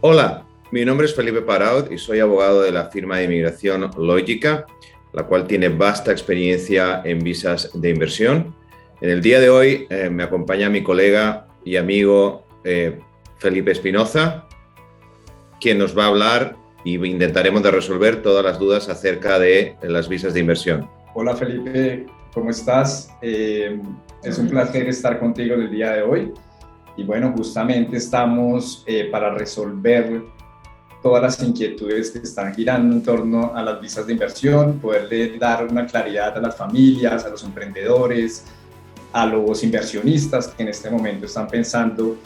Hola, mi nombre es Felipe Paraud y soy abogado de la firma de inmigración Lógica, la cual tiene vasta experiencia en visas de inversión. En el día de hoy me acompaña mi colega y amigo Felipe Espinoza, quien nos va a hablar y intentaremos de resolver todas las dudas acerca de las visas de inversión. Hola Felipe, ¿cómo estás? Es un placer estar contigo el día de hoy. Y bueno, justamente estamos para resolver todas las inquietudes que están girando en torno a las visas de inversión, poderle dar una claridad a las familias, a los emprendedores, a los inversionistas que en este momento están pensando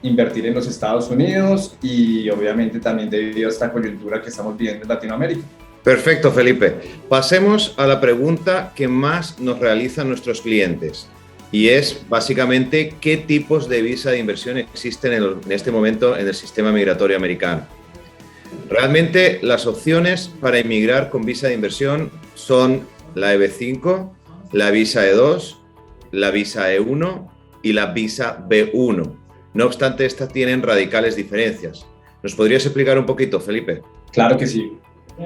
invertir en los Estados Unidos y obviamente también debido a esta coyuntura que estamos viviendo en Latinoamérica. Perfecto, Felipe. Pasemos a la pregunta que más nos realizan nuestros clientes. Y es básicamente qué tipos de visa de inversión existen en este momento en el sistema migratorio americano. Realmente las opciones para inmigrar con visa de inversión son la EB5, la visa E2, la visa E1 y la visa B1. No obstante, estas tienen radicales diferencias. ¿Nos podrías explicar un poquito, Felipe? Claro que sí,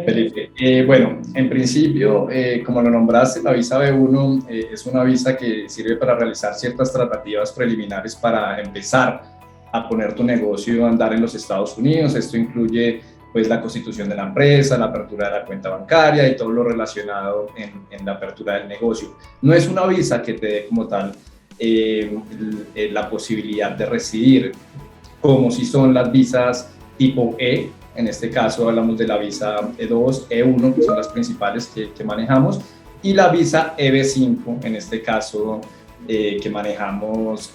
Felipe. Bueno, en principio, como lo nombraste, la visa B1 es una visa que sirve para realizar ciertas tratativas preliminares para empezar a poner tu negocio a andar en los Estados Unidos. Esto incluye pues la constitución de la empresa, la apertura de la cuenta bancaria y todo lo relacionado en la apertura del negocio. No es una visa que te dé como tal la posibilidad de residir, como si son las visas tipo E. En este caso hablamos de la visa E2, E1, que son las principales que manejamos, y la visa EB5, en este caso que manejamos,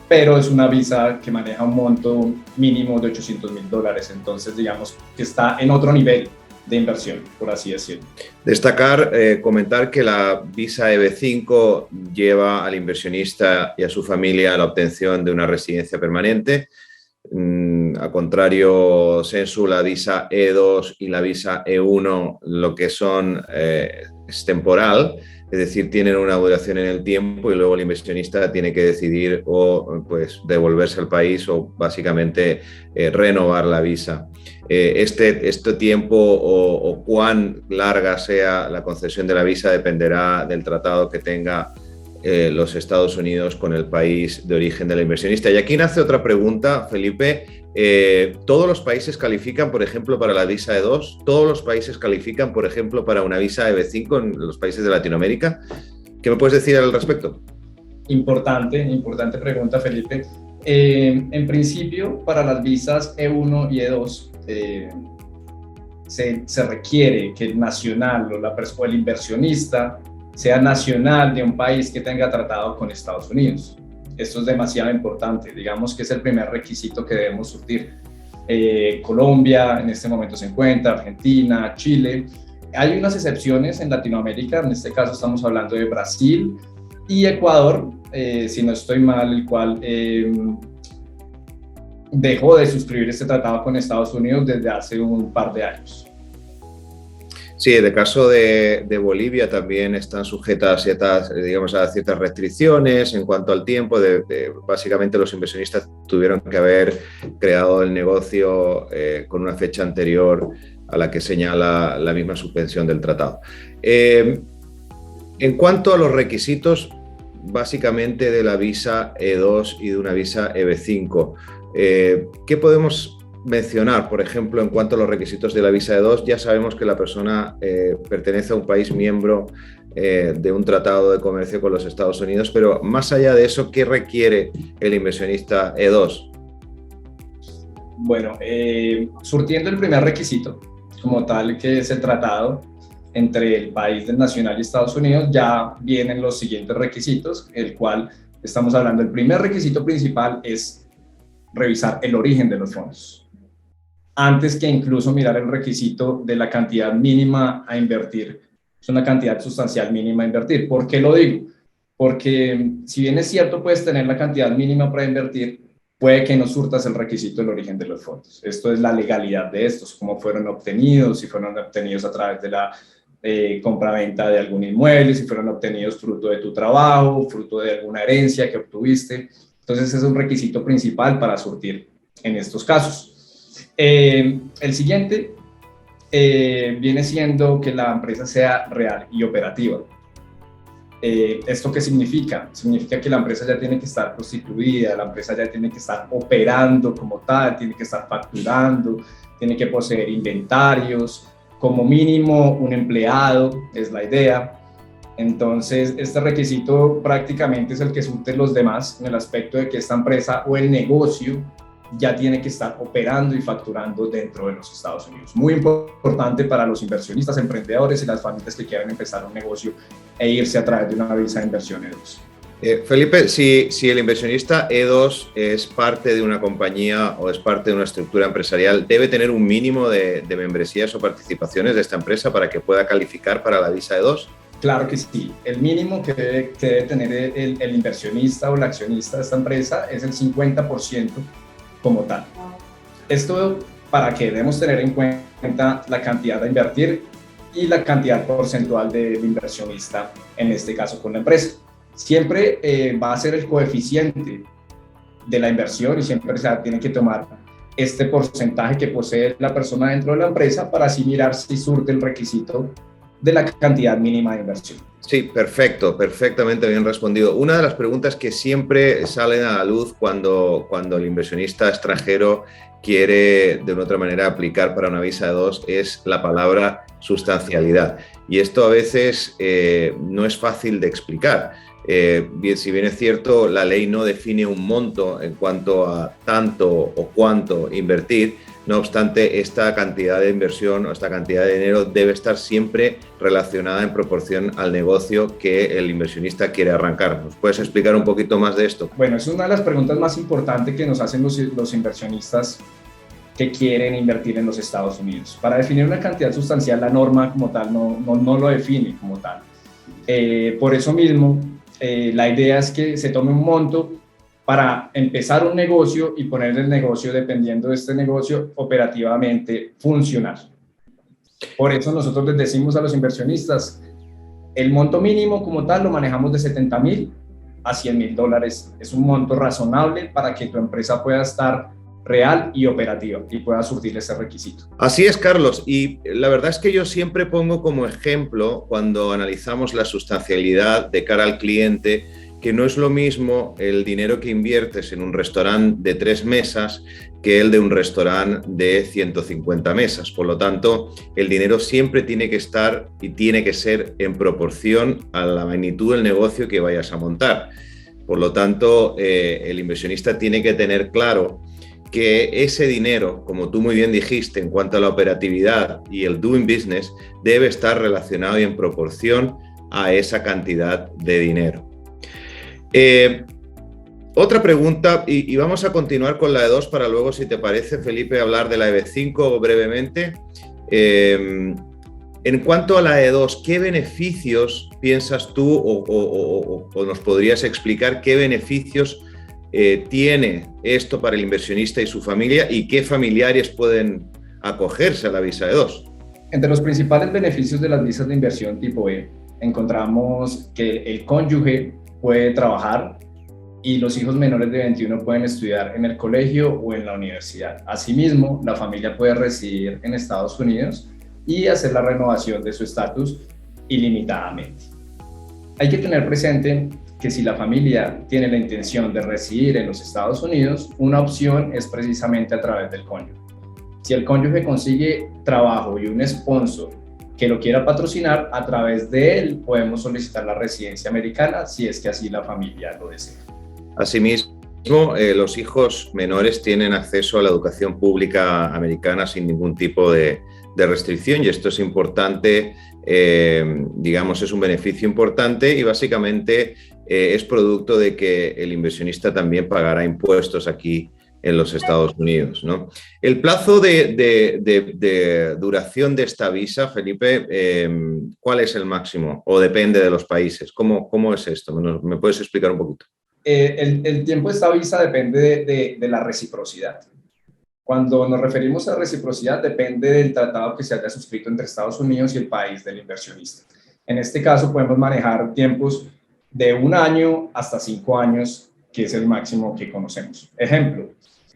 pero es una visa que maneja un monto mínimo de $800,000, entonces digamos que está en otro nivel de inversión, por así decirlo. Destacar, comentar que la visa EB5 lleva al inversionista y a su familia a la obtención de una residencia permanente. A contrario sensu, la visa E2 y la visa E1 lo que son es temporal, es decir, tienen una duración en el tiempo y luego el inversionista tiene que decidir o pues devolverse al país o básicamente renovar la visa. Este tiempo o cuán larga sea la concesión de la visa dependerá del tratado que tenga los Estados Unidos con el país de origen del inversionista. Y aquí nace otra pregunta, Felipe. ¿Todos los países califican, por ejemplo, para la visa E2? ¿Todos los países califican, por ejemplo, para una visa EB5 en los países de Latinoamérica? ¿Qué me puedes decir al respecto? Importante pregunta, Felipe. En principio, para las visas E1 y E2, se requiere que el nacional o el inversionista sea nacional de un país que tenga tratado con Estados Unidos. Esto es demasiado importante, digamos que es el primer requisito que debemos surtir. Colombia en este momento se encuentra, Argentina, Chile. Hay unas excepciones en Latinoamérica, en este caso estamos hablando de Brasil y Ecuador, si no estoy mal, el cual dejó de suscribir este tratado con Estados Unidos desde hace un par de años. Sí, en el caso de Bolivia también están sujetas a ciertas restricciones en cuanto al tiempo. Básicamente los inversionistas tuvieron que haber creado el negocio con una fecha anterior a la que señala la misma suspensión del tratado. En cuanto a los requisitos básicamente de la visa E2 y de una visa EB5, ¿qué podemos mencionar? Por ejemplo, en cuanto a los requisitos de la visa E2, ya sabemos que la persona pertenece a un país miembro de un tratado de comercio con los Estados Unidos, pero más allá de eso, ¿qué requiere el inversionista E2? Bueno, surtiendo el primer requisito, como tal, que es el tratado entre el país del nacional y Estados Unidos, ya vienen los siguientes requisitos, el cual estamos hablando. El primer requisito principal es revisar el origen de los fondos, antes que incluso mirar el requisito de la cantidad mínima a invertir. Es una cantidad sustancial mínima a invertir. ¿Por qué lo digo? Porque si bien es cierto, puedes tener la cantidad mínima para invertir, puede que no surtas el requisito del origen de los fondos. Esto es la legalidad de estos, cómo fueron obtenidos, si fueron obtenidos a través de la compra-venta de algún inmueble, si fueron obtenidos fruto de tu trabajo, fruto de alguna herencia que obtuviste. Entonces es un requisito principal para surtir en estos casos. El siguiente viene siendo que la empresa sea real y operativa. ¿Esto qué significa? Significa que la empresa ya tiene que estar constituida, la empresa ya tiene que estar operando como tal, tiene que estar facturando, tiene que poseer inventarios, como mínimo un empleado, es la idea. Entonces, este requisito prácticamente es el que surte los demás en el aspecto de que esta empresa o el negocio ya tiene que estar operando y facturando dentro de los Estados Unidos. Muy importante para los inversionistas, emprendedores y las familias que quieran empezar un negocio e irse a través de una visa de inversión E2. Felipe, si el inversionista E2 es parte de una compañía o es parte de una estructura empresarial, ¿debe tener un mínimo de membresías o participaciones de esta empresa para que pueda calificar para la visa E2? Claro que sí. El mínimo que debe tener el inversionista o el accionista de esta empresa es el 50% como tal. Esto para que debemos tener en cuenta la cantidad a invertir y la cantidad porcentual del inversionista, en este caso con la empresa. Siempre va a ser el coeficiente de la inversión y siempre se tiene que tomar este porcentaje que posee la persona dentro de la empresa para así mirar si surte el requisito de la cantidad mínima de inversión. Sí, perfecto, perfectamente bien respondido. Una de las preguntas que siempre salen a la luz cuando el inversionista extranjero quiere de una otra manera aplicar para una visa E2 es la palabra sustancialidad. Y esto a veces no es fácil de explicar. Si bien es cierto, la ley no define un monto en cuanto a tanto o cuánto invertir. No obstante, esta cantidad de inversión o esta cantidad de dinero debe estar siempre relacionada en proporción al negocio que el inversionista quiere arrancar. ¿Nos puedes explicar un poquito más de esto? Bueno, es una de las preguntas más importantes que nos hacen los inversionistas que quieren invertir en los Estados Unidos. Para definir una cantidad sustancial, la norma como tal no lo define como tal. Por eso mismo, la idea es que se tome un monto para empezar un negocio y poner el negocio, dependiendo de este negocio, operativamente funcionar. Por eso nosotros les decimos a los inversionistas, el monto mínimo como tal lo manejamos de $70,000 a $100,000. Es un monto razonable para que tu empresa pueda estar real y operativa y pueda surtir ese requisito. Así es, Carlos, y la verdad es que yo siempre pongo como ejemplo cuando analizamos la sustancialidad de cara al cliente, que no es lo mismo el dinero que inviertes en un restaurante de 3 mesas que el de un restaurante de 150 mesas. Por lo tanto, el dinero siempre tiene que estar y tiene que ser en proporción a la magnitud del negocio que vayas a montar. Por lo tanto, el inversionista tiene que tener claro que ese dinero, como tú muy bien dijiste, en cuanto a la operatividad y el doing business, debe estar relacionado y en proporción a esa cantidad de dinero. Otra pregunta, y vamos a continuar con la E2 para luego, si te parece, Felipe, hablar de la EB5 brevemente. En cuanto a la E2, ¿qué beneficios piensas tú o nos podrías explicar qué beneficios tiene esto para el inversionista y su familia y qué familiares pueden acogerse a la visa E2? Entre los principales beneficios de las visas de inversión tipo E, encontramos que el cónyuge puede trabajar y los hijos menores de 21 pueden estudiar en el colegio o en la universidad. Asimismo, la familia puede residir en Estados Unidos y hacer la renovación de su estatus ilimitadamente. Hay que tener presente que si la familia tiene la intención de residir en los Estados Unidos, una opción es precisamente a través del cónyuge. Si el cónyuge consigue trabajo y un sponsor que lo quiera patrocinar, a través de él podemos solicitar la residencia americana si es que así la familia lo desea. Asimismo, los hijos menores tienen acceso a la educación pública americana sin ningún tipo de restricción, y esto es importante, digamos, es un beneficio importante y básicamente es producto de que el inversionista también pagará impuestos aquí en los Estados Unidos, ¿no? El plazo de duración de esta visa, Felipe, ¿cuál es el máximo? ¿O depende de los países? ¿Cómo es esto? ¿Me puedes explicar un poquito? El tiempo de esta visa depende de la reciprocidad. Cuando nos referimos a reciprocidad, depende del tratado que se haya suscrito entre Estados Unidos y el país del inversionista. En este caso, podemos manejar tiempos de 1 año hasta 5 años, que es el máximo que conocemos. Ejemplo,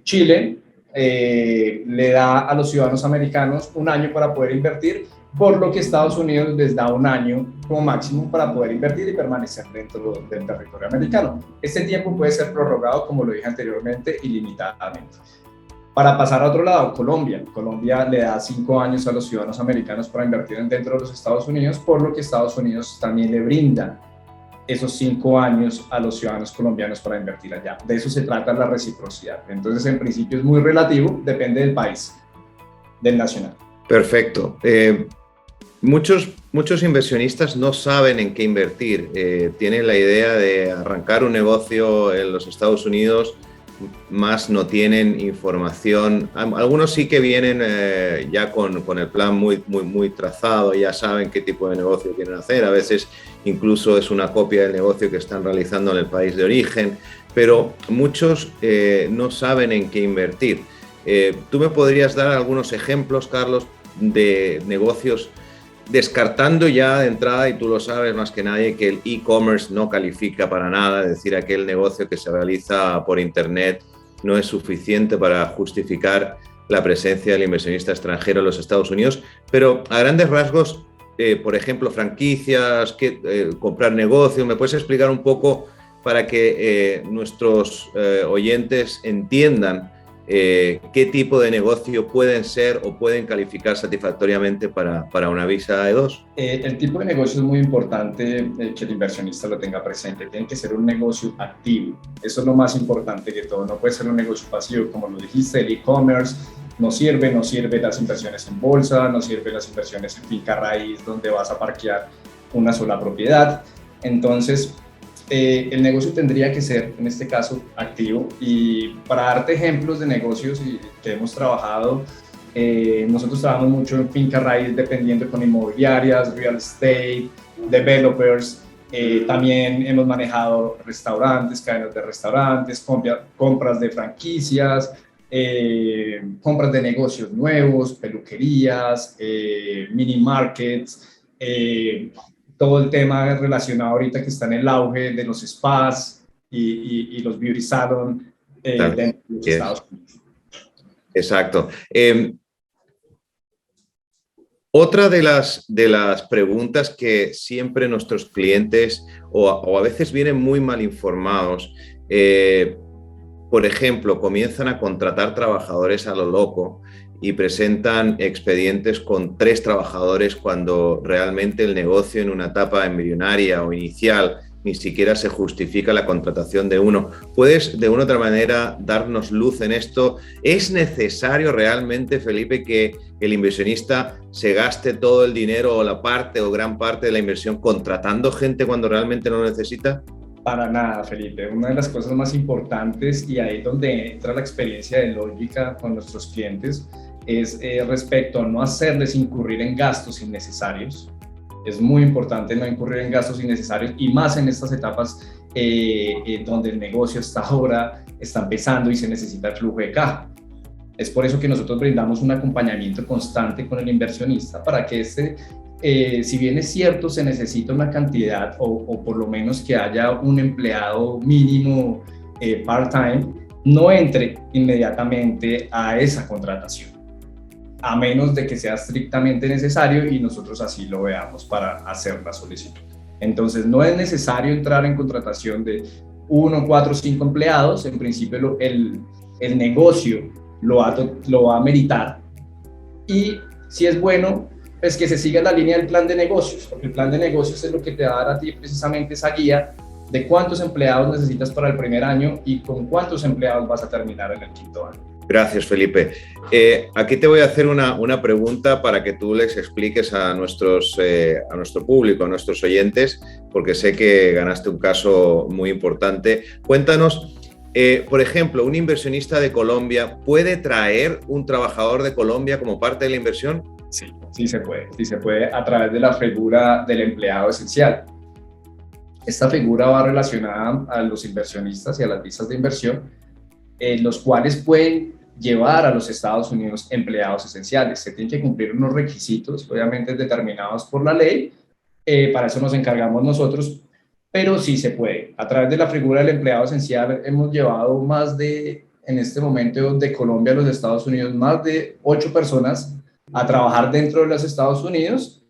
Chile le da a los ciudadanos americanos un año para poder invertir, por lo que Estados Unidos les da un año como máximo para poder invertir y permanecer dentro del territorio americano. Este tiempo puede ser prorrogado, como lo dije anteriormente, ilimitadamente. Para pasar a otro lado, Colombia. Colombia le da 5 años a los ciudadanos americanos para invertir dentro de los Estados Unidos, por lo que Estados Unidos también le brinda esos 5 años a los ciudadanos colombianos para invertir allá. De eso se trata la reciprocidad. Entonces, en principio es muy relativo, depende del país, del nacional. Perfecto. Muchos inversionistas no saben en qué invertir. Tienen la idea de arrancar un negocio en los Estados Unidos, más no tienen información. Algunos sí que vienen ya con el plan muy trazado, ya saben qué tipo de negocio quieren hacer. A veces incluso es una copia del negocio que están realizando en el país de origen, pero muchos no saben en qué invertir. ¿Tú me podrías dar algunos ejemplos, Carlos, de negocios, descartando ya de entrada, y tú lo sabes más que nadie, que el e-commerce no califica para nada, es decir, aquel negocio que se realiza por Internet no es suficiente para justificar la presencia del inversionista extranjero en los Estados Unidos, pero a grandes rasgos, por ejemplo, franquicias, comprar negocios, ¿me puedes explicar un poco para que nuestros oyentes entiendan qué tipo de negocio pueden ser o pueden calificar satisfactoriamente para una visa E2? El tipo de negocio es muy importante que el inversionista lo tenga presente. Tiene que ser un negocio activo. Eso es lo más importante que todo. No puede ser un negocio pasivo, como lo dijiste, el e-commerce. No sirve las inversiones en bolsa, no sirve las inversiones en finca raíz, donde vas a parquear una sola propiedad. Entonces, el negocio tendría que ser, en este caso, activo. Y para darte ejemplos de negocios que hemos trabajado, nosotros trabajamos mucho en finca raíz, dependiendo con inmobiliarias, real estate, developers. También hemos manejado restaurantes, cadenas de restaurantes, compras de franquicias, compras de negocios nuevos, peluquerías, mini markets, todo el tema relacionado ahorita que está en el auge de los spas y los beauty salon dentro de los Estados Unidos. Exacto. Otra de las preguntas que siempre nuestros clientes o a veces vienen muy mal informados, por ejemplo, comienzan a contratar trabajadores a lo loco y presentan expedientes con 3 trabajadores cuando realmente el negocio en una etapa embrionaria o inicial ni siquiera se justifica la contratación de uno. ¿Puedes de una u otra manera darnos luz en esto? ¿Es necesario realmente, Felipe, que el inversionista se gaste todo el dinero o la parte o gran parte de la inversión contratando gente cuando realmente no lo necesita? Para nada, Felipe. Una de las cosas más importantes, y ahí es donde entra la experiencia de lógica con nuestros clientes, es respecto a no hacerles incurrir en gastos innecesarios. Es muy importante no incurrir en gastos innecesarios, y más en estas etapas donde el negocio está empezando y se necesita el flujo de caja. Es por eso que nosotros brindamos un acompañamiento constante con el inversionista para que si bien es cierto, se necesita una cantidad o por lo menos que haya un empleado mínimo part-time, no entre inmediatamente a esa contratación, a menos de que sea estrictamente necesario y nosotros así lo veamos para hacer la solicitud. Entonces, no es necesario entrar en contratación de 1, 4, 5 empleados. En principio, el negocio lo va a meritar, y si es bueno, pues que se siga la línea del plan de negocios, porque el plan de negocios es lo que te va a dar a ti precisamente esa guía de cuántos empleados necesitas para el primer año y con cuántos empleados vas a terminar en el 5º año. Gracias, Felipe. Aquí te voy a hacer una pregunta para que tú les expliques a nuestro público, a nuestros oyentes, porque sé que ganaste un caso muy importante. Cuéntanos, por ejemplo, ¿un inversionista de Colombia puede traer un trabajador de Colombia como parte de la inversión? Sí se puede a través de la figura del empleado esencial. Esta figura va relacionada a los inversionistas y a las visas de inversión, los cuales pueden llevar a los Estados Unidos empleados esenciales. Se tienen que cumplir unos requisitos, obviamente determinados por la ley, para eso nos encargamos nosotros, pero sí se puede. A través de la figura del empleado esencial hemos llevado más de en este momento de Colombia a los Estados Unidos más de 8 personas a trabajar dentro de los Estados Unidos,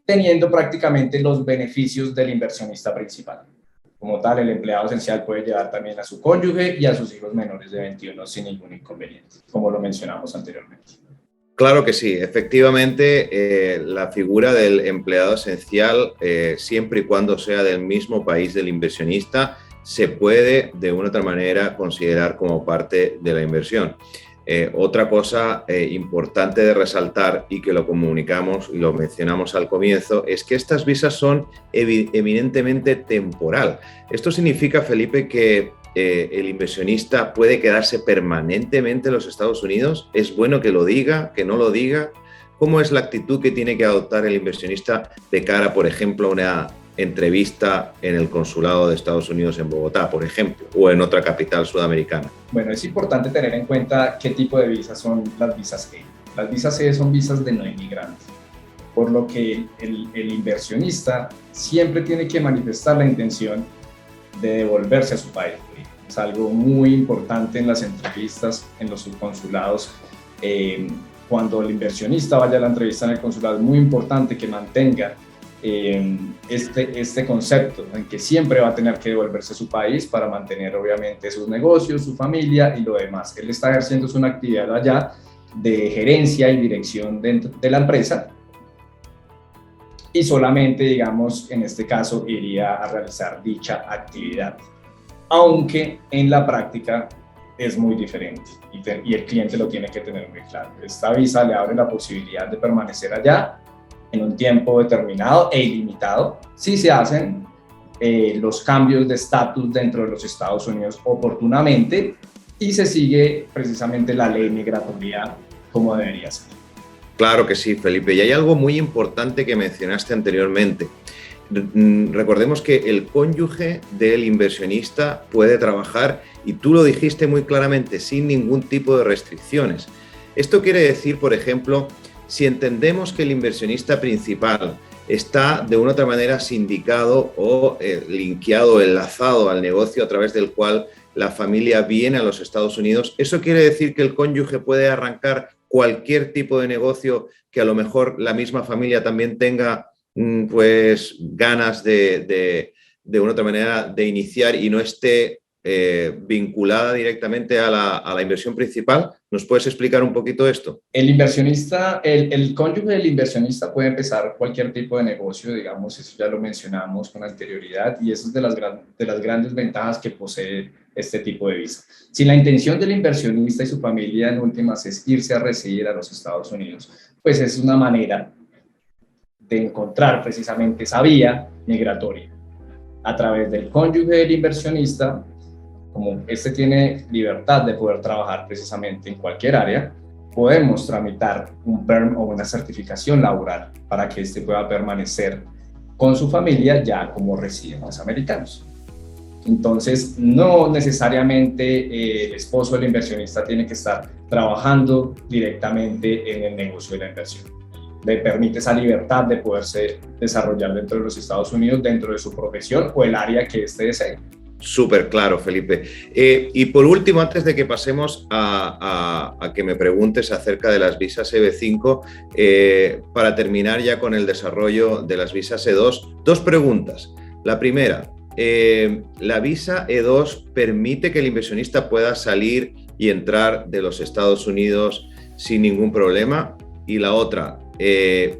teniendo prácticamente los beneficios del inversionista principal. Como tal, el empleado esencial puede llevar también a su cónyuge y a sus hijos menores de 21 sin ningún inconveniente, como lo mencionamos anteriormente. Claro que sí, efectivamente, la figura del empleado esencial, siempre y cuando sea del mismo país del inversionista, se puede de una u otra manera considerar como parte de la inversión. Otra cosa importante de resaltar, y que lo comunicamos y lo mencionamos al comienzo, es que estas visas son eminentemente temporal. Esto significa, Felipe, que el inversionista puede quedarse permanentemente en los Estados Unidos. ¿Es bueno que lo diga, que no lo diga? ¿Cómo es la actitud que tiene que adoptar el inversionista de cara, por ejemplo, a una entrevista en el consulado de Estados Unidos en Bogotá, por ejemplo, o en otra capital sudamericana? Bueno, es importante tener en cuenta qué tipo de visas son las visas E. Las visas E son visas de no inmigrantes, por lo que el inversionista siempre tiene que manifestar la intención de devolverse a su país. Es algo muy importante en las entrevistas, en los subconsulados. Cuando el inversionista vaya a la entrevista en el consulado, es muy importante que mantenga este concepto en que siempre va a tener que devolverse a su país para mantener obviamente sus negocios, su familia y lo demás. Él está ejerciendo una actividad allá de gerencia y dirección dentro de la empresa y solamente, digamos, en este caso iría a realizar dicha actividad, aunque en la práctica es muy diferente y el cliente lo tiene que tener muy claro. Esta visa le abre la posibilidad de permanecer allá en un tiempo determinado e ilimitado si se hacen los cambios de estatus dentro de los Estados Unidos oportunamente y se sigue precisamente la ley migratoria como debería ser. Claro que sí, Felipe. Y hay algo muy importante que mencionaste anteriormente. Recordemos que el cónyuge del inversionista puede trabajar, y tú lo dijiste muy claramente, sin ningún tipo de restricciones. Esto quiere decir, por ejemplo, si entendemos que el inversionista principal está de una u otra manera sindicado o linkeado, enlazado al negocio a través del cual la familia viene a los Estados Unidos, ¿eso quiere decir que el cónyuge puede arrancar cualquier tipo de negocio que a lo mejor la misma familia también tenga pues ganas de una u otra manera de iniciar y no esté vinculada directamente a la inversión principal? ¿Nos puedes explicar un poquito esto? El inversionista, el cónyuge del inversionista puede empezar cualquier tipo de negocio, digamos, eso ya lo mencionamos con anterioridad, y eso es de las grandes ventajas que posee este tipo de visa. Si la intención del inversionista y su familia en últimas es irse a residir a los Estados Unidos, pues es una manera de encontrar precisamente esa vía migratoria a través del cónyuge del inversionista. Como este tiene libertad de poder trabajar precisamente en cualquier área, podemos tramitar un PERM o una certificación laboral para que este pueda permanecer con su familia ya como residentes americanos. Entonces, no necesariamente el esposo del inversionista tiene que estar trabajando directamente en el negocio de la inversión. Le permite esa libertad de poderse desarrollar dentro de los Estados Unidos, dentro de su profesión o el área que éste desee. Súper claro, Felipe. Y por último, antes de que pasemos a que me preguntes acerca de las visas EB5, para terminar ya con el desarrollo de las visas E2, dos preguntas. La primera, ¿la visa E2 permite que el inversionista pueda salir y entrar de los Estados Unidos sin ningún problema? Y la otra,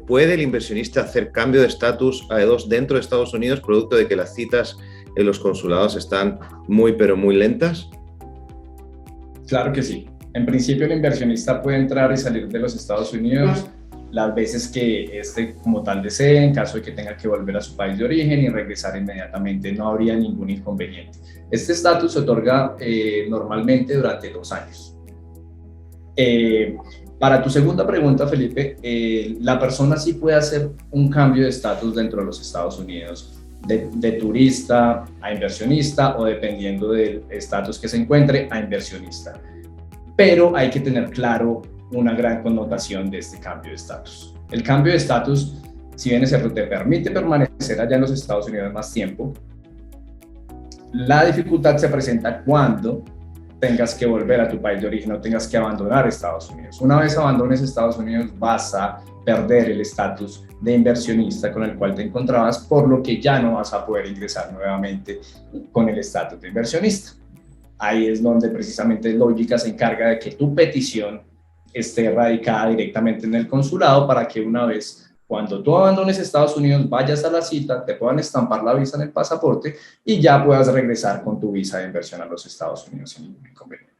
¿puede el inversionista hacer cambio de estatus a E2 dentro de Estados Unidos producto de que las citas en los consulados están muy, pero muy lentas? Claro que sí. En principio, el inversionista puede entrar y salir de los Estados Unidos las veces que este como tal desee, en caso de que tenga que volver a su país de origen y regresar inmediatamente. No habría ningún inconveniente. Este estatus se otorga normalmente durante 2 años. Para tu segunda pregunta, Felipe, la persona sí puede hacer un cambio de estatus dentro de los Estados Unidos, de turista a inversionista o dependiendo del estatus que se encuentre a inversionista. Pero hay que tener claro una gran connotación de este cambio de estatus. El cambio de estatus, si bien es cierto, te permite permanecer allá en los Estados Unidos más tiempo, la dificultad se presenta cuando tengas que volver a tu país de origen o tengas que abandonar Estados Unidos. Una vez abandones Estados Unidos, vas a perder el estatus de inversionista con el cual te encontrabas, por lo que ya no vas a poder ingresar nuevamente con el estatus de inversionista. Ahí es donde precisamente Lógica se encarga de que tu petición esté radicada directamente en el consulado para que una vez, cuando tú abandones Estados Unidos, vayas a la cita, te puedan estampar la visa en el pasaporte y ya puedas regresar con tu visa de inversión a los Estados Unidos sin ningún inconveniente.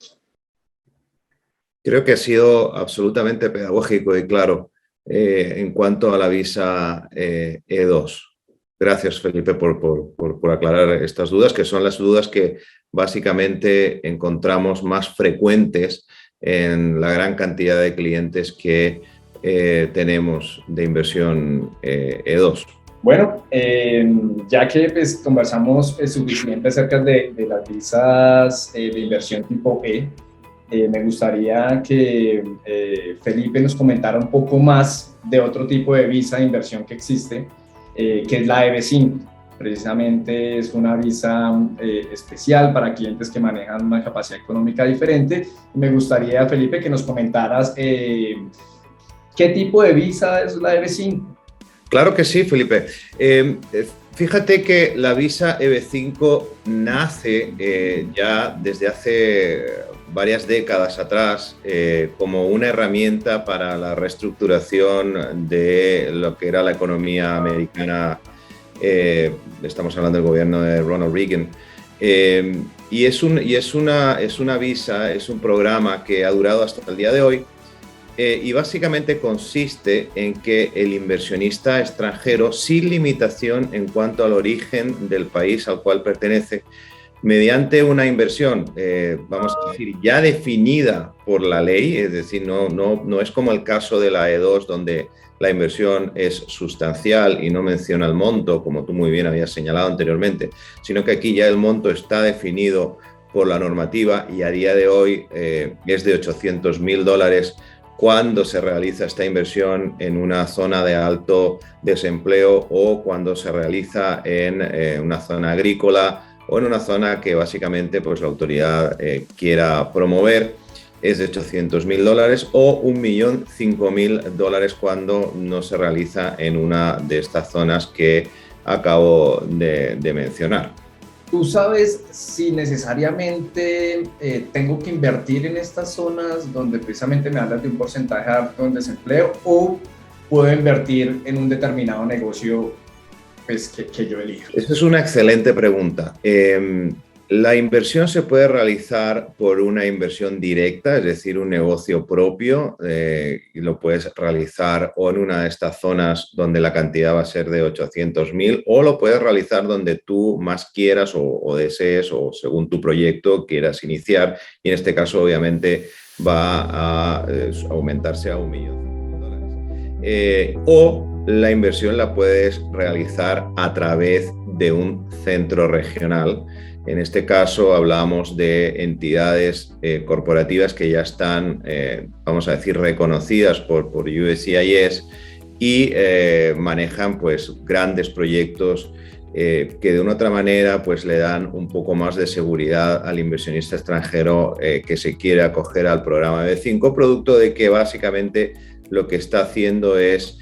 Creo que ha sido absolutamente pedagógico y claro en cuanto a la visa E2. Gracias, Felipe, por aclarar estas dudas, que son las dudas que básicamente encontramos más frecuentes en la gran cantidad de clientes que tenemos de inversión E2. Bueno, ya que pues, conversamos suficiente acerca de las visas de inversión tipo E, me gustaría que Felipe nos comentara un poco más de otro tipo de visa de inversión que existe, que es la EB5. Precisamente es una visa especial para clientes que manejan una capacidad económica diferente. Me gustaría, Felipe, que nos comentaras qué tipo de visa es la EB5. Claro que sí, Felipe. Fíjate que la visa EB5 nace ya desde hace varias décadas atrás como una herramienta para la reestructuración de lo que era la economía americana. Estamos hablando del gobierno de Ronald Reagan. Y es una visa, es un programa que ha durado hasta el día de hoy. Y básicamente consiste en que el inversionista extranjero, sin limitación en cuanto al origen del país al cual pertenece, mediante una inversión, vamos a decir, ya definida por la ley, es decir, no es como el caso de la E2, donde la inversión es sustancial y no menciona el monto, como tú muy bien habías señalado anteriormente, sino que aquí ya el monto está definido por la normativa y a día de hoy es de $800.000 cuando se realiza esta inversión en una zona de alto desempleo o cuando se realiza en una zona agrícola o en una zona que básicamente pues, la autoridad quiera promover. Es de $800.000 o $1.005.000 cuando no se realiza en una de estas zonas que acabo de mencionar. ¿Tú sabes si necesariamente tengo que invertir en estas zonas donde precisamente me hablas de un porcentaje alto en desempleo o puedo invertir en un determinado negocio pues, que yo elijo? Esa es una excelente pregunta. La inversión se puede realizar por una inversión directa, es decir, un negocio propio, y lo puedes realizar o en una de estas zonas donde la cantidad va a ser de 800.000 o lo puedes realizar donde tú más quieras o desees o según tu proyecto quieras iniciar y en este caso obviamente va a aumentarse a $1.000.000. O la inversión la puedes realizar a través de un centro regional. En este caso hablamos de entidades corporativas que ya están, vamos a decir, reconocidas por USCIS y manejan pues, grandes proyectos que de una otra manera pues, le dan un poco más de seguridad al inversionista extranjero que se quiere acoger al programa EB5, producto de que básicamente lo que está haciendo es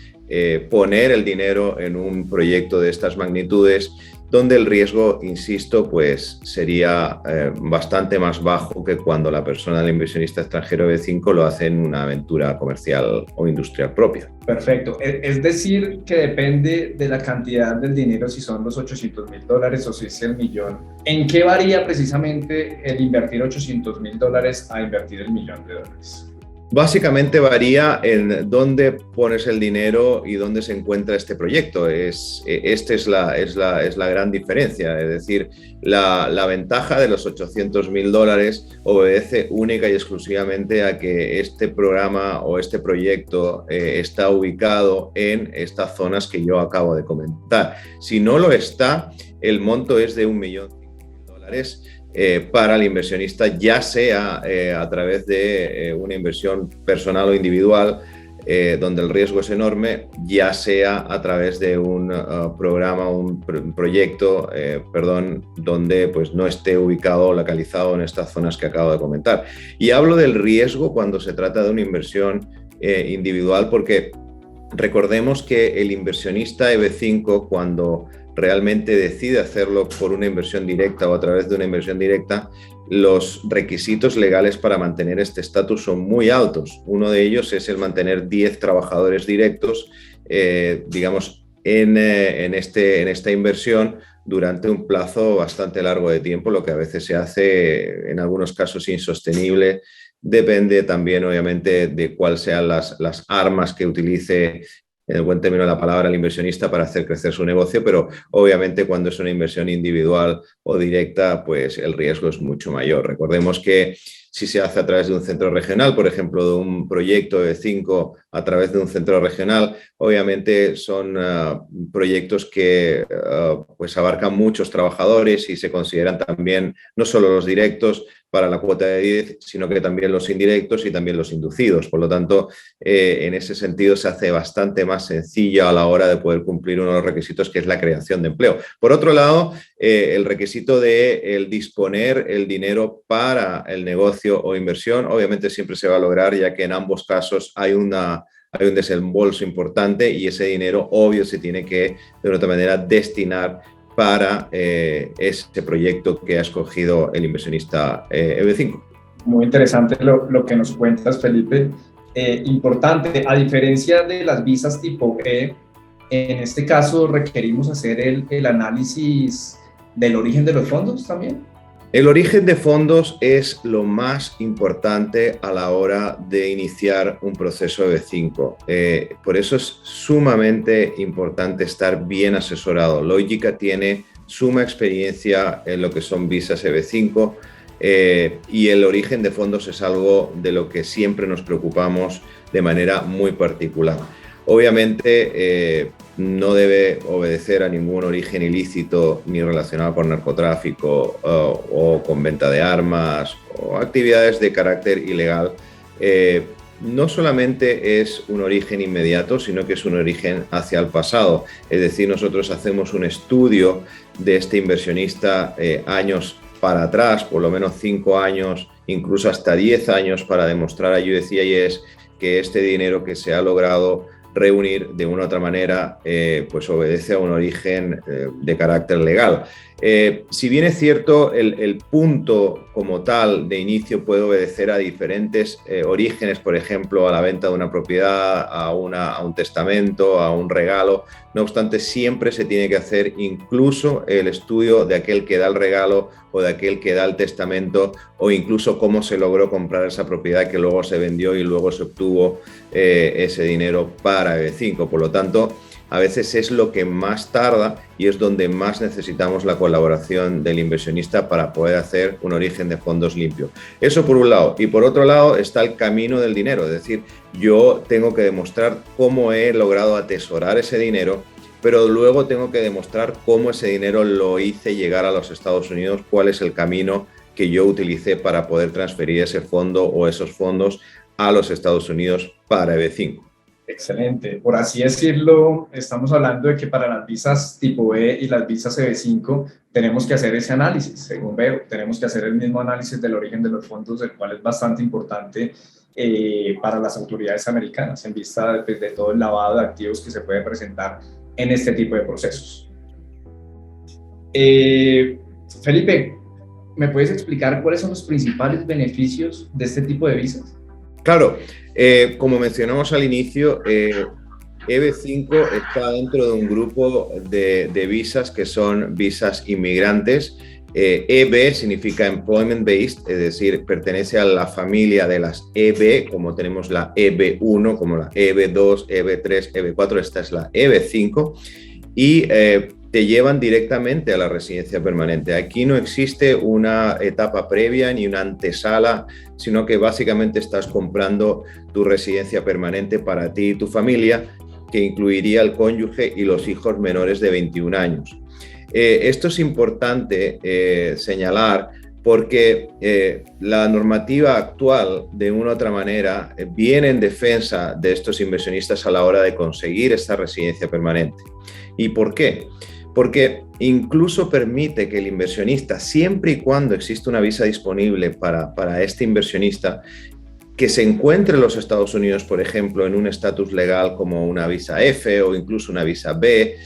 poner el dinero en un proyecto de estas magnitudes donde el riesgo, insisto, pues sería bastante más bajo que cuando la persona, el inversionista extranjero EB5, lo hace en una aventura comercial o industrial propia. Perfecto. Es decir, que depende de la cantidad del dinero, si son los $800.000 o si es el millón. ¿En qué varía precisamente el invertir $800.000 a invertir el $1.000.000? Básicamente varía en dónde pones el dinero y dónde se encuentra este proyecto. Esta es la gran diferencia. Es decir, la ventaja de los $800.000 obedece única y exclusivamente a que este programa o este proyecto está ubicado en estas zonas que yo acabo de comentar. Si no lo está, el monto es de $1.005.000. Para el inversionista, ya sea a través de una inversión personal o individual, donde el riesgo es enorme, ya sea a través de un programa, un proyecto, donde pues, no esté ubicado o localizado en estas zonas que acabo de comentar. Y hablo del riesgo cuando se trata de una inversión individual, porque recordemos que el inversionista EB5, cuando realmente decide hacerlo por una inversión directa o a través de una inversión directa, los requisitos legales para mantener este estatus son muy altos. Uno de ellos es el mantener 10 trabajadores directos, digamos, en esta inversión durante un plazo bastante largo de tiempo, lo que a veces se hace en algunos casos insostenible. Depende también, obviamente, de cuáles sean las armas que utilice, en el buen término de la palabra, el inversionista para hacer crecer su negocio, pero obviamente cuando es una inversión individual o directa, pues el riesgo es mucho mayor. Recordemos que si se hace a través de un centro regional, por ejemplo, de un proyecto de 5 a través de un centro regional, obviamente son proyectos que pues abarcan muchos trabajadores y se consideran también no solo los directos para la cuota de 10, sino que también los indirectos y también los inducidos. Por lo tanto, en ese sentido se hace bastante más sencillo a la hora de poder cumplir uno de los requisitos, que es la creación de empleo. Por otro lado, el requisito de el disponer el dinero para el negocio o inversión, obviamente siempre se va a lograr, ya que en ambos casos hay un desembolso importante y ese dinero, obvio, se tiene que, de una otra manera, destinar para ese proyecto que ha escogido el inversionista EB5. Muy interesante lo que nos cuentas, Felipe. Importante, a diferencia de las visas tipo E, en este caso requerimos hacer el análisis del origen de los fondos también. El origen de fondos es lo más importante a la hora de iniciar un proceso EB5. Por eso es sumamente importante estar bien asesorado. Logica tiene suma experiencia en lo que son visas EB5 y el origen de fondos es algo de lo que siempre nos preocupamos de manera muy particular. Obviamente no debe obedecer a ningún origen ilícito ni relacionado con narcotráfico o con venta de armas o actividades de carácter ilegal. No solamente es un origen inmediato, sino que es un origen hacia el pasado. Es decir, nosotros hacemos un estudio de este inversionista años para atrás, por lo menos 5 años, incluso hasta 10 años, para demostrar a USCIS que este dinero que se ha logrado reunir de una u otra manera, pues obedece a un origen de carácter legal. Si bien es cierto, el punto como tal de inicio puede obedecer a diferentes orígenes, por ejemplo, a la venta de una propiedad, a un testamento, a un regalo. No obstante, siempre se tiene que hacer incluso el estudio de aquel que da el regalo o de aquel que da el testamento, o incluso cómo se logró comprar esa propiedad que luego se vendió y luego se obtuvo ese dinero para EB5. Por lo tanto, a veces es lo que más tarda y es donde más necesitamos la colaboración del inversionista para poder hacer un origen de fondos limpio. Eso por un lado. Y por otro lado está el camino del dinero. Es decir, yo tengo que demostrar cómo he logrado atesorar ese dinero, pero luego tengo que demostrar cómo ese dinero lo hice llegar a los Estados Unidos, cuál es el camino que yo utilicé para poder transferir ese fondo o esos fondos a los Estados Unidos para EB5. Excelente. Por así decirlo, estamos hablando de que para las visas tipo E y las visas EB5 tenemos que hacer ese análisis, según veo. Tenemos que hacer el mismo análisis del origen de los fondos, el cual es bastante importante para las autoridades americanas, en vista de todo el lavado de activos que se puede presentar en este tipo de procesos. Felipe, ¿me puedes explicar cuáles son los principales beneficios de este tipo de visas? Claro, como mencionamos al inicio, EB5 está dentro de un grupo de visas que son visas inmigrantes. EB significa Employment Based, es decir, pertenece a la familia de las EB, como tenemos la EB1, como la EB2, EB3, EB4, esta es la EB5, y te llevan directamente a la residencia permanente. Aquí no existe una etapa previa ni una antesala, sino que básicamente estás comprando tu residencia permanente para ti y tu familia, que incluiría el cónyuge y los hijos menores de 21 años. Esto es importante señalar porque la normativa actual, de una u otra manera, viene en defensa de estos inversionistas a la hora de conseguir esta residencia permanente. ¿Y por qué? Porque incluso permite que el inversionista, siempre y cuando existe una visa disponible para este inversionista, que se encuentre en los Estados Unidos, por ejemplo, en un estatus legal como una visa F o incluso una visa B,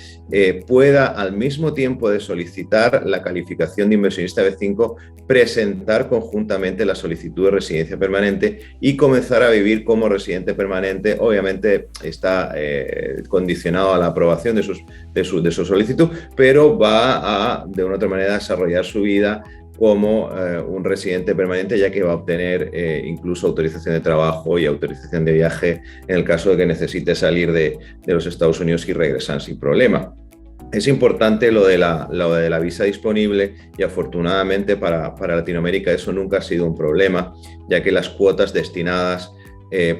pueda al mismo tiempo de solicitar la calificación de inversionista B5, presentar conjuntamente la solicitud de residencia permanente y comenzar a vivir como residente permanente. Obviamente está condicionado a la aprobación de su solicitud, pero va a, de una u otra manera, desarrollar su vida como un residente permanente, ya que va a obtener incluso autorización de trabajo y autorización de viaje en el caso de que necesite salir de los Estados Unidos y regresar sin problema. Es importante lo de la visa disponible y afortunadamente para Latinoamérica eso nunca ha sido un problema, ya que las cuotas destinadas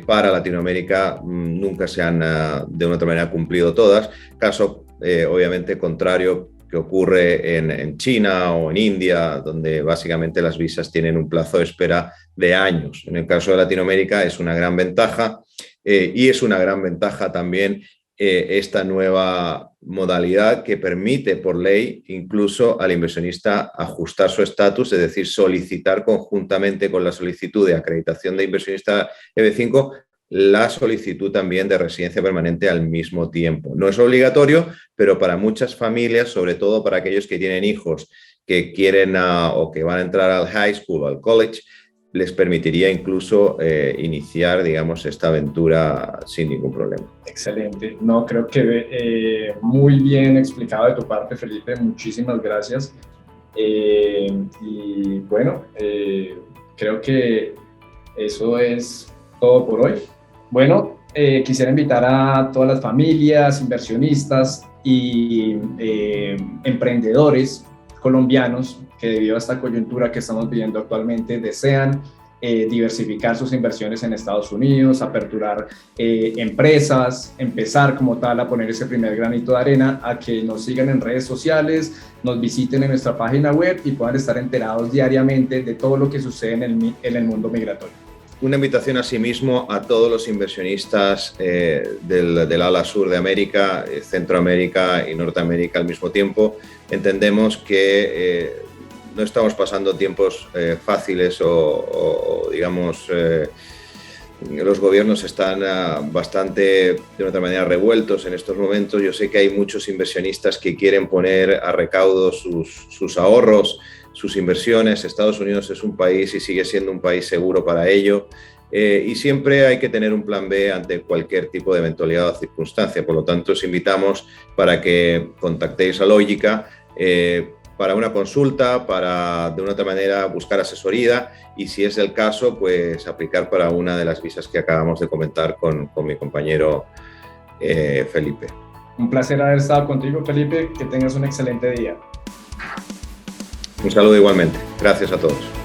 para Latinoamérica nunca se han de una otra manera cumplido todas, caso obviamente contrario que ocurre en China o en India, donde básicamente las visas tienen un plazo de espera de años. En el caso de Latinoamérica es una gran ventaja y es una gran ventaja también esta nueva modalidad que permite por ley incluso al inversionista ajustar su estatus, es decir, solicitar conjuntamente con la solicitud de acreditación de inversionista EB5 la solicitud también de residencia permanente al mismo tiempo. No es obligatorio, pero para muchas familias, sobre todo para aquellos que tienen hijos que quieren o que van a entrar al high school o al college, les permitiría incluso iniciar, digamos, esta aventura sin ningún problema. Excelente. No, creo que muy bien explicado de tu parte, Felipe. Muchísimas gracias. Y bueno, creo que eso es todo por hoy. Bueno, quisiera invitar a todas las familias, inversionistas y emprendedores colombianos que debido a esta coyuntura que estamos viviendo actualmente desean diversificar sus inversiones en Estados Unidos, aperturar empresas, empezar como tal a poner ese primer granito de arena, a que nos sigan en redes sociales, nos visiten en nuestra página web y puedan estar enterados diariamente de todo lo que sucede en el mundo migratorio. Una invitación asimismo a todos los inversionistas del ala sur de América, Centroamérica y Norteamérica al mismo tiempo. Entendemos que no estamos pasando tiempos fáciles o digamos, los gobiernos están bastante, de otra manera, revueltos en estos momentos. Yo sé que hay muchos inversionistas que quieren poner a recaudo sus ahorros, sus inversiones. Estados Unidos es un país y sigue siendo un país seguro para ello. Y siempre hay que tener un plan B ante cualquier tipo de eventualidad o circunstancia. Por lo tanto, os invitamos para que contactéis a Logica para una consulta, para de una otra manera buscar asesoría y si es el caso, pues aplicar para una de las visas que acabamos de comentar con mi compañero Felipe. Un placer haber estado contigo, Felipe. Que tengas un excelente día. Un saludo igualmente. Gracias a todos.